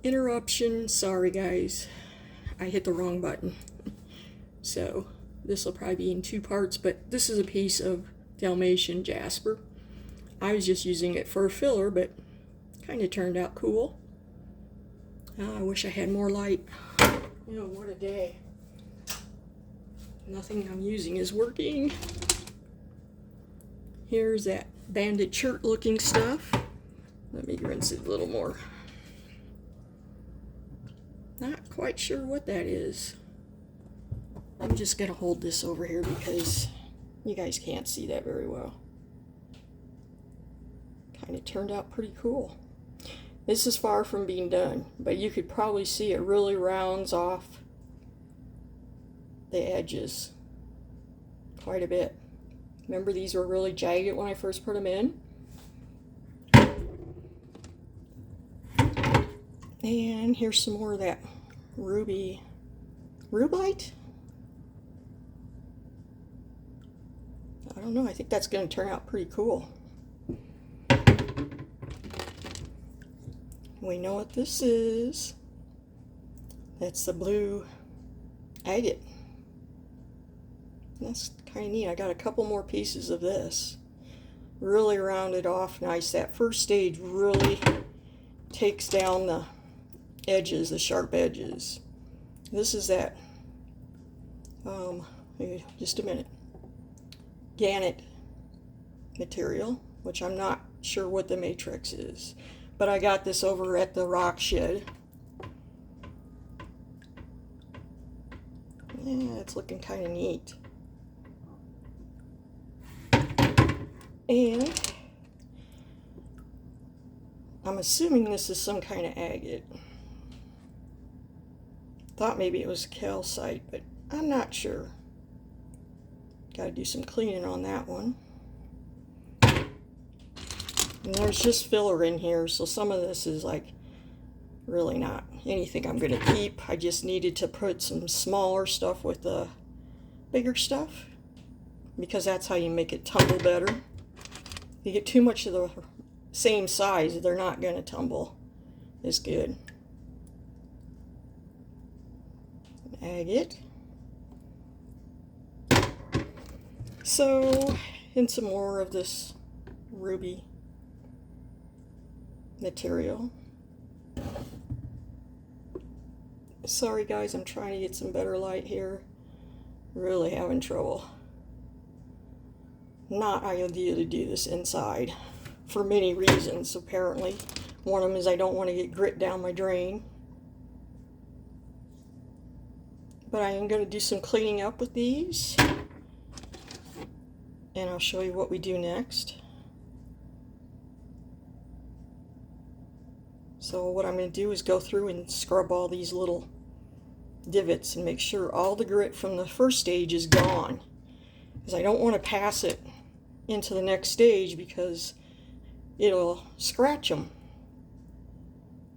Interruption, sorry guys, I hit the wrong button. So this will probably be in two parts, but this is a piece of Dalmatian jasper. I was just using it for a filler, but kind of turned out cool. I wish I had more light. You know, what a day. Nothing I'm using is working. Here's that banded shirt looking stuff. Let me rinse it a little more. Not quite sure what that is. I'm just gonna hold this over here because you guys can't see that very well. Kind of turned out pretty cool. This is far from being done, but you could probably see it really rounds off the edges quite a bit. Remember, these were really jagged when I first put them in. And here's some more of that rubite. I don't know, I think that's going to turn out pretty cool. We know what this is. That's the blue agate. That's kind of neat. I got a couple more pieces of this. Really rounded off nice. That first stage really takes down the edges, the sharp edges. This is that, just a minute, garnet material, which I'm not sure what the matrix is. But I got this over at the rock shed. Yeah, it's looking kind of neat. And I'm assuming this is some kind of agate. Thought maybe it was calcite, but I'm not sure. Got to do some cleaning on that one. And there's just filler in here, so some of this is like really not anything I'm going to keep. I just needed to put some smaller stuff with the bigger stuff, because that's how you make it tumble better. If you get too much of the same size, they're not going to tumble as good. Agate. So, and some more of this ruby material. Sorry guys, I'm trying to get some better light here. Really having trouble. Not ideal to do this inside for many reasons, apparently. One of them is I don't want to get grit down my drain. But I am going to do some cleaning up with these. And I'll show you what we do next. So what I'm going to do is go through and scrub all these little divots and make sure all the grit from the first stage is gone. Because I don't want to pass it into the next stage because it'll scratch them.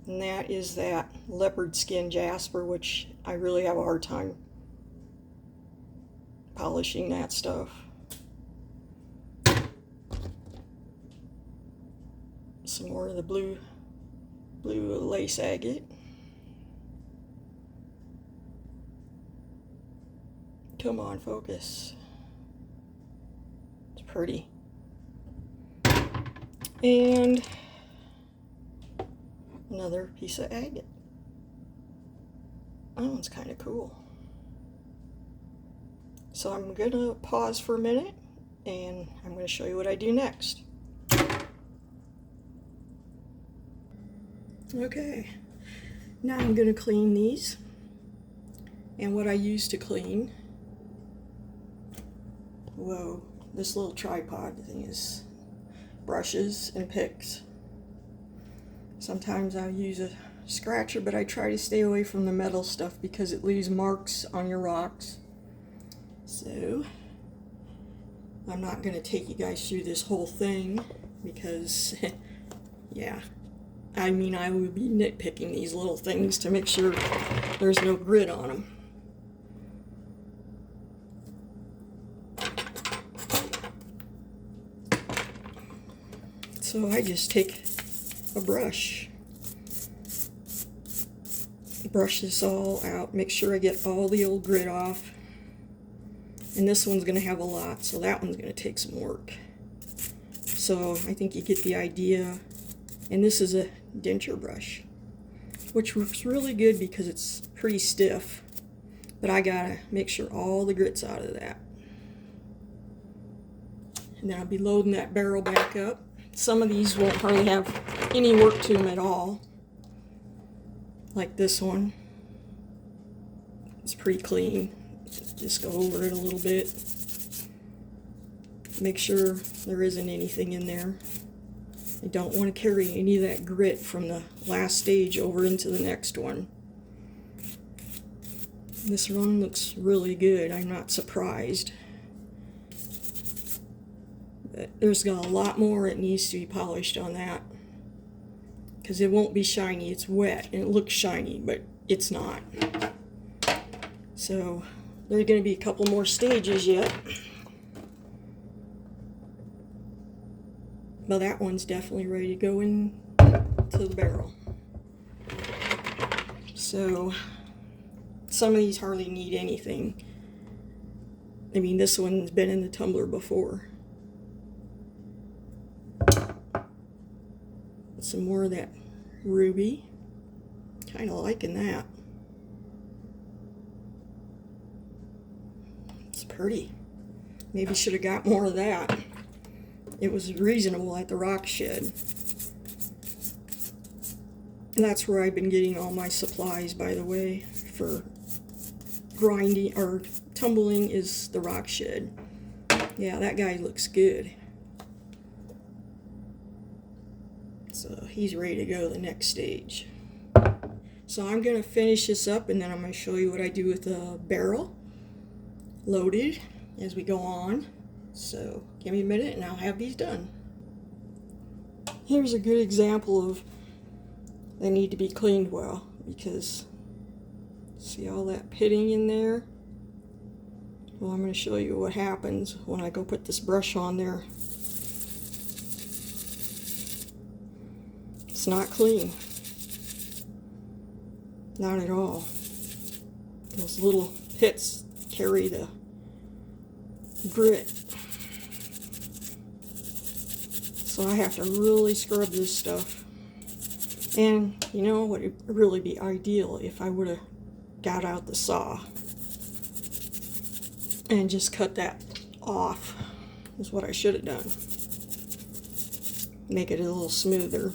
And that is that leopard skin jasper, which I really have a hard time polishing that stuff. Some more of the blue lace agate. Come on, focus. It's pretty. And another piece of agate. That one's kind of cool. So I'm going to pause for a minute and I'm going to show you what I do next. Okay, now I'm going to clean these. And what I use to clean, whoa, this little tripod thing is brushes and picks. Sometimes I use a scratcher, but I try to stay away from the metal stuff because it leaves marks on your rocks. So I'm not going to take you guys through this whole thing because yeah, I mean, I would be nitpicking these little things to make sure there's no grit on them. So I just take a brush brush this all out, make sure I get all the old grit off. And this one's going to have a lot, so that one's going to take some work. So I think you get the idea. And this is a denture brush, which works really good because it's pretty stiff. But I gotta make sure all the grit's out of that. And then I'll be loading that barrel back up. Some of these won't hardly have any work to them at all. Like this one. It's pretty clean. Just go over it a little bit. Make sure there isn't anything in there. I don't want to carry any of that grit from the last stage over into the next one. This one looks really good. I'm not surprised. But there's got a lot more it needs to be polished on that. Because it won't be shiny. It's wet and it looks shiny, but it's not. So there's going to be a couple more stages yet. But that one's definitely ready to go into the barrel. So some of these hardly need anything. I mean, this one's been in the tumbler before. Some more of that ruby. Kind of liking that. It's pretty. Maybe should have got more of that. It was reasonable at the rock shed. That's where I've been getting all my supplies, by the way, for grinding or tumbling is the rock shed. Yeah, that guy looks good. So he's ready to go to the next stage. So I'm going to finish this up and then I'm going to show you what I do with the barrel loaded as we go on. So give me a minute and I'll have these done. Here's a good example of they need to be cleaned well, because see all that pitting in there? Well, I'm going to show you what happens when I go put this brush on there. It's not clean. Not at all. Those little pits carry the grit. So I have to really scrub this stuff. And you know what would really be ideal if I would have got out the saw and just cut that off is what I should have done. Make it a little smoother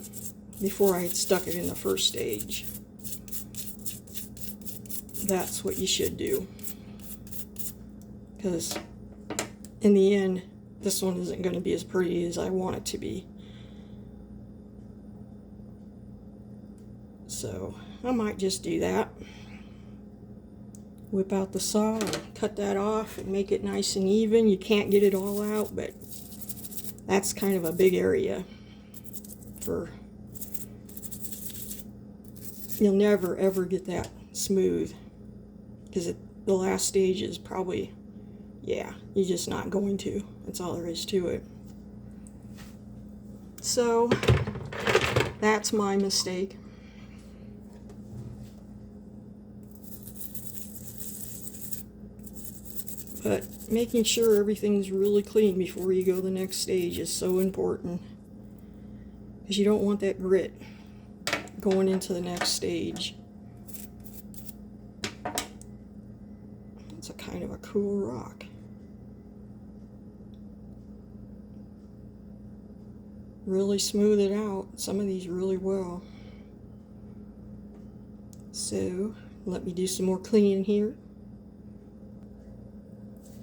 before I had stuck it in the first stage. That's what you should do. Because in the end, this one isn't going to be as pretty as I want it to be. So I might just do that. Whip out the saw and cut that off and make it nice and even. You can't get it all out, but that's kind of a big area for... You'll never ever get that smooth, because the last stage is probably, yeah, you're just not going to. That's all there is to it. So that's my mistake. But making sure everything's really clean before you go to the next stage is so important, because you don't want that grit going into the next stage. It's a kind of a cool rock. Really smooth it out. Some of these really well. So let me do some more cleaning here.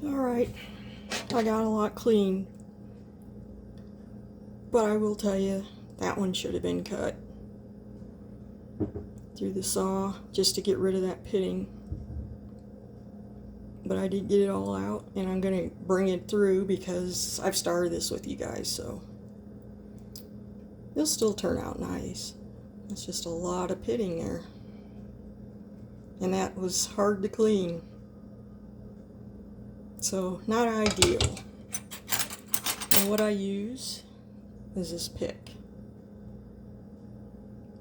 Alright, I got a lot clean, but I will tell you that one should have been cut through the saw just to get rid of that pitting. But I did get it all out, and I'm going to bring it through because I've started this with you guys, so it'll still turn out nice. It's just a lot of pitting there, and that was hard to clean. So, not ideal. And what I use is this pick.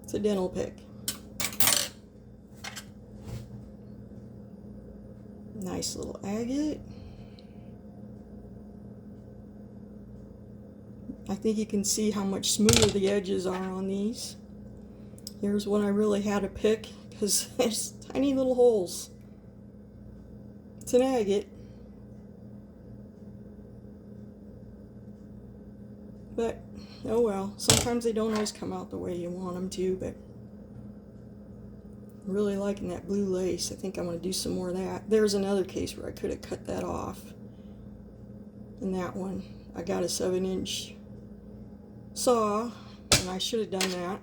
It's a dental pick. Nice little agate. I think you can see how much smoother the edges are on these. Here's one I really had to pick because there's tiny little holes. It's an agate. But, oh well. Sometimes they don't always come out the way you want them to, but I'm really liking that blue lace. I think I'm going to do some more of that. There's another case where I could have cut that off. And that one, I got a 7-inch saw, and I should have done that.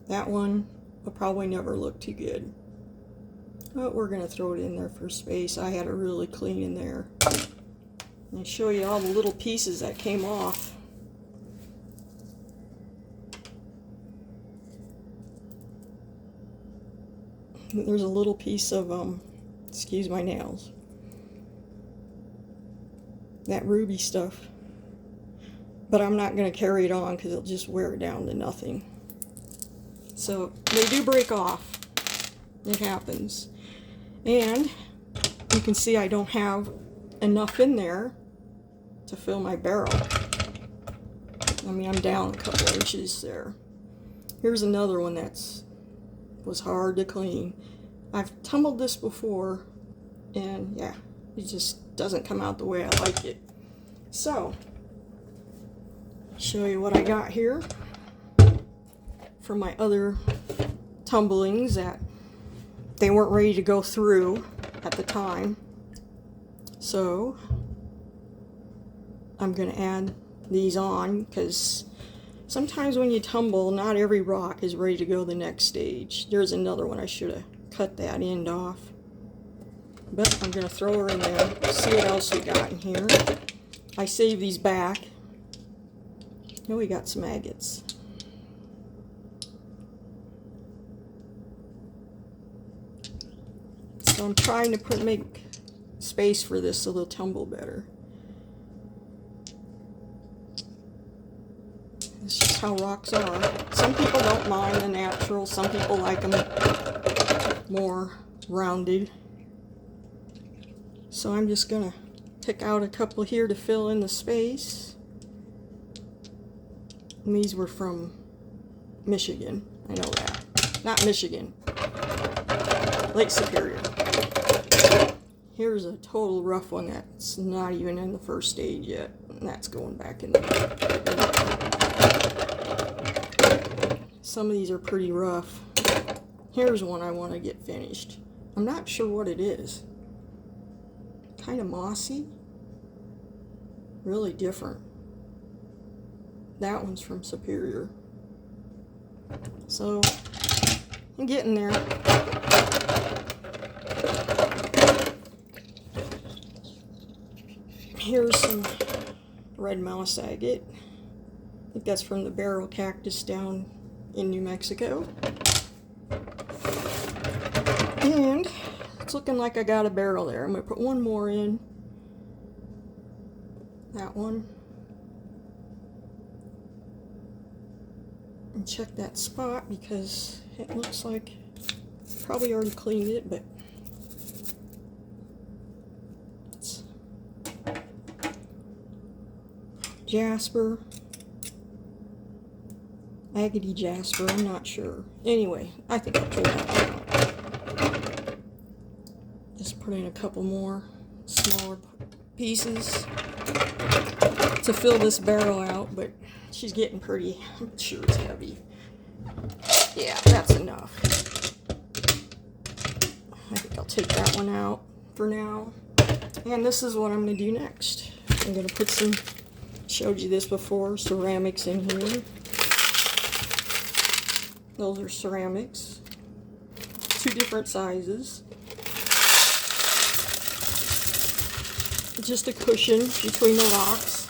That one will probably never look too good. But we're going to throw it in there for space. I had it really clean in there. And show you all the little pieces that came off. There's a little piece of, excuse my nails, that ruby stuff. But I'm not going to carry it on because it'll just wear it down to nothing. So they do break off. It happens. And you can see I don't have enough in there to fill my barrel. I mean, I'm down a couple inches there. Here's another one was hard to clean. I've tumbled this before, and yeah, it just doesn't come out the way I like it. So, show you what I got here for my other tumblings that they weren't ready to go through at the time. So, I'm going to add these on because sometimes when you tumble, not every rock is ready to go the next stage. There's another one I should have cut that end off. But I'm going to throw her in there, see what else we got in here. I saved these back. Oh, we got some agates. So I'm trying to make space for this so they'll tumble better. It's just how rocks are. Some people don't mind the natural. Some people like them more rounded. So I'm just going to pick out a couple here to fill in the space. And these were from Michigan. I know that. Not Michigan. Lake Superior. Here's a total rough one that's not even in the first stage yet. And that's going back in there. Some of these are pretty rough. Here's one I want to get finished. I'm not sure what it is. Kind of mossy. Really different. That one's from Superior. So, I'm getting there. Here's some red mouse agate. I think that's from the barrel cactus down in New Mexico. And it's looking like I got a barrel there. I'm going to put one more in. That one. And check that spot because it looks like probably already cleaned it, but it's jasper. Agate jasper, I'm not sure. Anyway, I think I'll pull that one out. Just put in a couple more smaller pieces to fill this barrel out, but she's getting pretty. I'm sure it's heavy. Yeah, that's enough. I think I'll take that one out for now. And this is what I'm going to do next. I'm going to put some, showed you this before, ceramics in here. Those are ceramics. 2 different sizes. Just a cushion between the rocks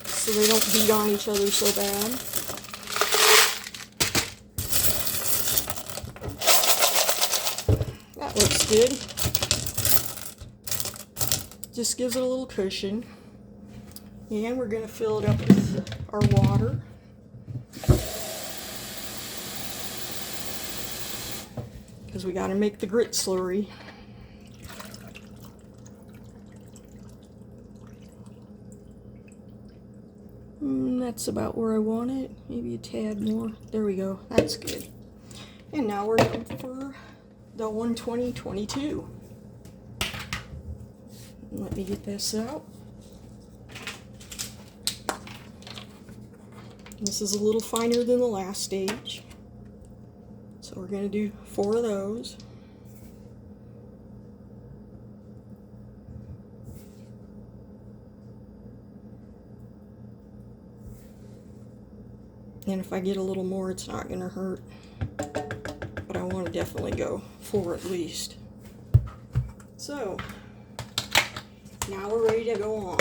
so they don't beat on each other so bad. That looks good. Just gives it a little cushion. And we're going to fill it up with our water. Because we got to make the grit slurry. That's about where I want it. Maybe a tad more. There we go. That's good. And now we're done for the 120-22. Let me get this out. This is a little finer than the last stage. So we're going to do 4 of those. And if I get a little more, it's not going to hurt. But I want to definitely go 4 at least. So, now we're ready to go on.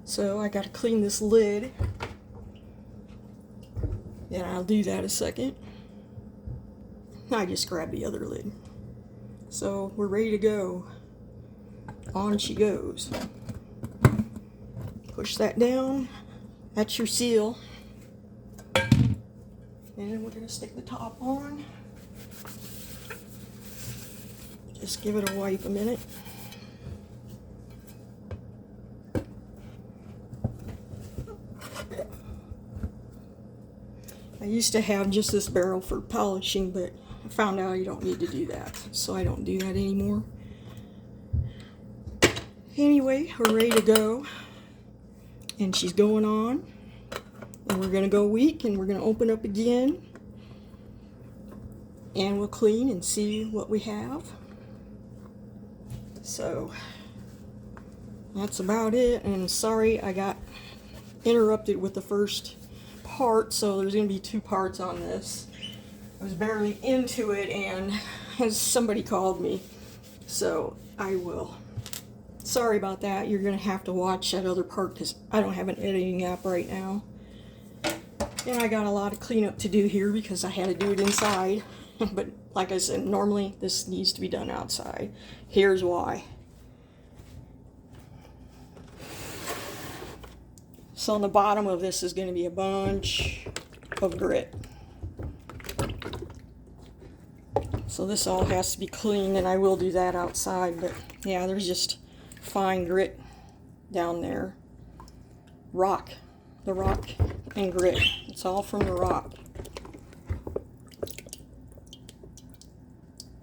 So I got to clean this lid. And I'll do that a second. I just grabbed the other lid. So we're ready to go. On she goes. Push that down. That's your seal. And we're going to stick the top on. Just give it a wipe a minute. I used to have just this barrel for polishing, but I found out you don't need to do that, so I don't do that anymore. Anyway, we're ready to go. And she's going on. And we're going to go weak, and we're going to open up again. And we'll clean and see what we have. So, that's about it. And sorry I got interrupted with the first part, so there's going to be 2 parts on this. I was barely into it, and somebody called me. So, I will. Sorry about that. You're going to have to watch that other part because I don't have an editing app right now. And I got a lot of cleanup to do here because I had to do it inside. But like I said, normally this needs to be done outside. Here's why. So on the bottom of this is going to be a bunch of grit. So this all has to be cleaned, and I will do that outside. But yeah, there's just fine grit down there. Rock. The rock and grit. It's all from the rock.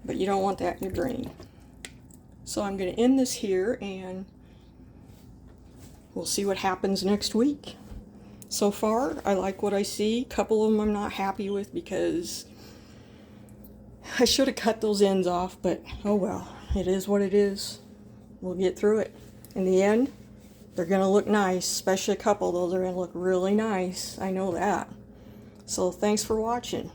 But you don't want that in your drain. So I'm going to end this here, and we'll see what happens next week. So far, I like what I see. A couple of them I'm not happy with because I should have cut those ends off, but oh well. It is what it is. We'll get through it. In the end, they're going to look nice, especially a couple. Those are going to look really nice. I know that. So thanks for watching.